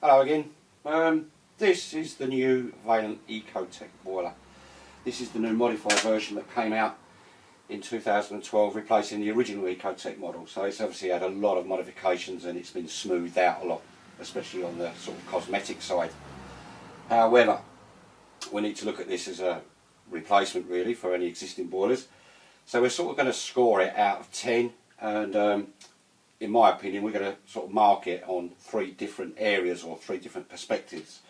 Hello again. This is the new Vaillant EcoTec boiler. This is the new modified version that came out in 2012, replacing the original EcoTec model. So it's obviously had a lot of modifications and it's been smoothed out a lot, especially on the sort of cosmetic side. However, we need to look at this as a replacement really for any existing boilers. So we're sort of going to score it out of 10, and in my opinion we're going to sort of mark it on 3 different areas or 3 different perspectives.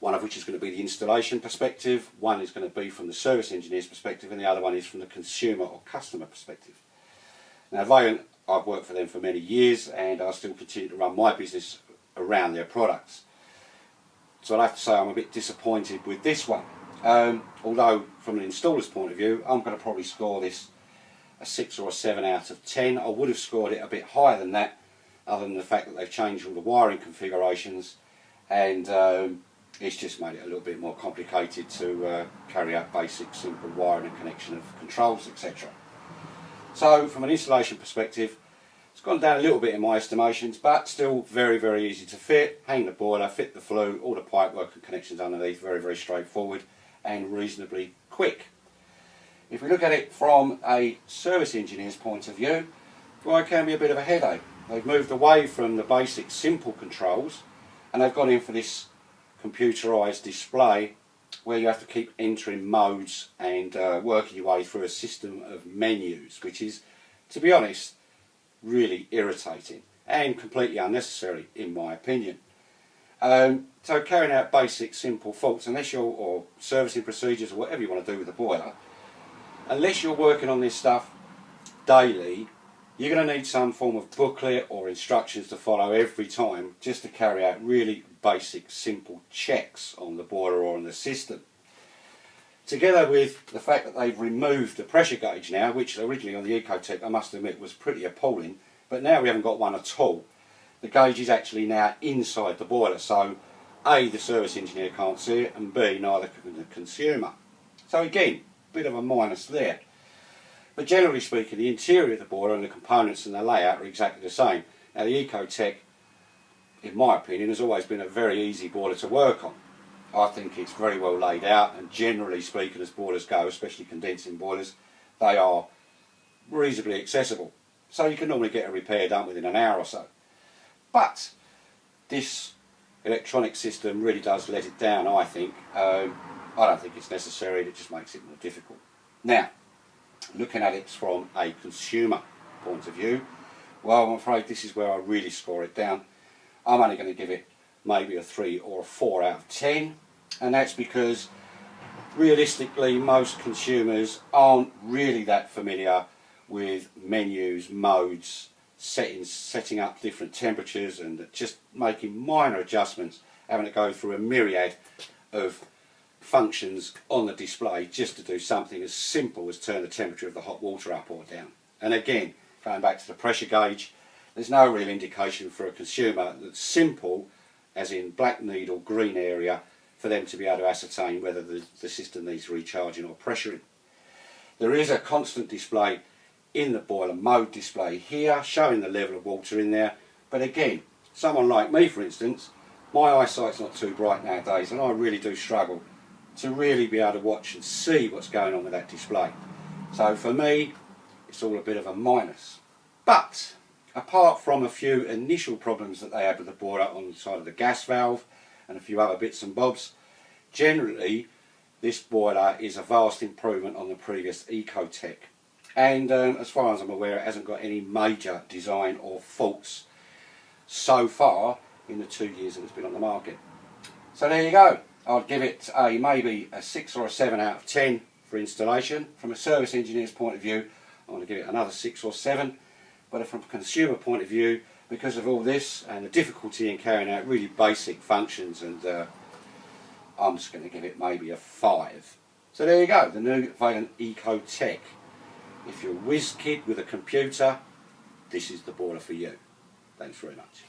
One of which is going to be the installation perspective, one is going to be from the service engineer's perspective, and the other one is from the consumer or customer perspective. Now Vaillant, I've worked for them for many years and I still continue to run my business around their products. So I have to say I'm a bit disappointed with this one. Although from an installer's point of view, I'm going to probably score this a 6 or a 7 out of 10. I would have scored it a bit higher than that, other than the fact that they've changed all the wiring configurations, and it's just made it a little bit more complicated to carry out basic simple wiring and connection of controls, etc. So from an installation perspective, it's gone down a little bit in my estimations, but still very easy to fit. Hang the boiler, fit the flue, all the pipework and connections underneath, very straightforward and reasonably quick. If we look at it from a service engineer's point of view, well, it can be a bit of a headache. They've moved away from the basic simple controls and they've gone in for this computerised display where you have to keep entering modes and working your way through a system of menus, which is, to be honest, really irritating and completely unnecessary in my opinion. So carrying out basic simple faults, unless you're, or servicing procedures or whatever you want to do with the boiler, unless you're working on this stuff daily, you're going to need some form of booklet or instructions to follow every time just to carry out really basic simple checks on the boiler or on the system. Together with the fact that they've removed the pressure gauge now, which originally on the EcoTec I must admit was pretty appalling, but now we haven't got one at all. The gauge is actually now inside the boiler, so A, the service engineer can't see it, and B, neither can the consumer. So again, bit of a minus there. But generally speaking, the interior of the boiler and the components and the layout are exactly the same. Now the EcoTec, in my opinion, has always been a very easy boiler to work on. I think it's very well laid out, and generally speaking, as boilers go, especially condensing boilers, they are reasonably accessible. So you can normally get a repair done within an hour or so. But this electronic system really does let it down, I think. I don't think it's necessary, it just makes it more difficult. Now, looking at it from a consumer point of view, well, I'm afraid this is where I really score it down. I'm only going to give it maybe a 3 or a 4 out of 10, and that's because realistically most consumers aren't really that familiar with menus, modes, settings, setting up different temperatures and just making minor adjustments, having to go through a myriad of functions on the display just to do something as simple as turn the temperature of the hot water up or down. And again, going back to the pressure gauge, there's no real indication for a consumer that's simple, as in black needle, green area, for them to be able to ascertain whether the system needs recharging or pressuring. There is a constant display in the boiler mode display here, showing the level of water in there, but again, someone like me for instance, my eyesight's not too bright nowadays and I really do struggle to really be able to watch and see what's going on with that display. So for me, it's all a bit of a minus. But apart from a few initial problems that they had with the boiler on the side of the gas valve and a few other bits and bobs, generally this boiler is a vast improvement on the previous EcoTec. And as far as I'm aware, it hasn't got any major design or faults so far in the 2 years that it's been on the market. So there you go. I'd give it maybe a 6 or a 7 out of 10 for installation. From a service engineer's point of view, I want to give it another 6 or 7. But from a consumer point of view, because of all this and the difficulty in carrying out really basic functions, and I'm just going to give it maybe a 5. So there you go, the new Vaillant EcoTec. If you're a whiz kid with a computer, this is the boiler for you. Thanks very much.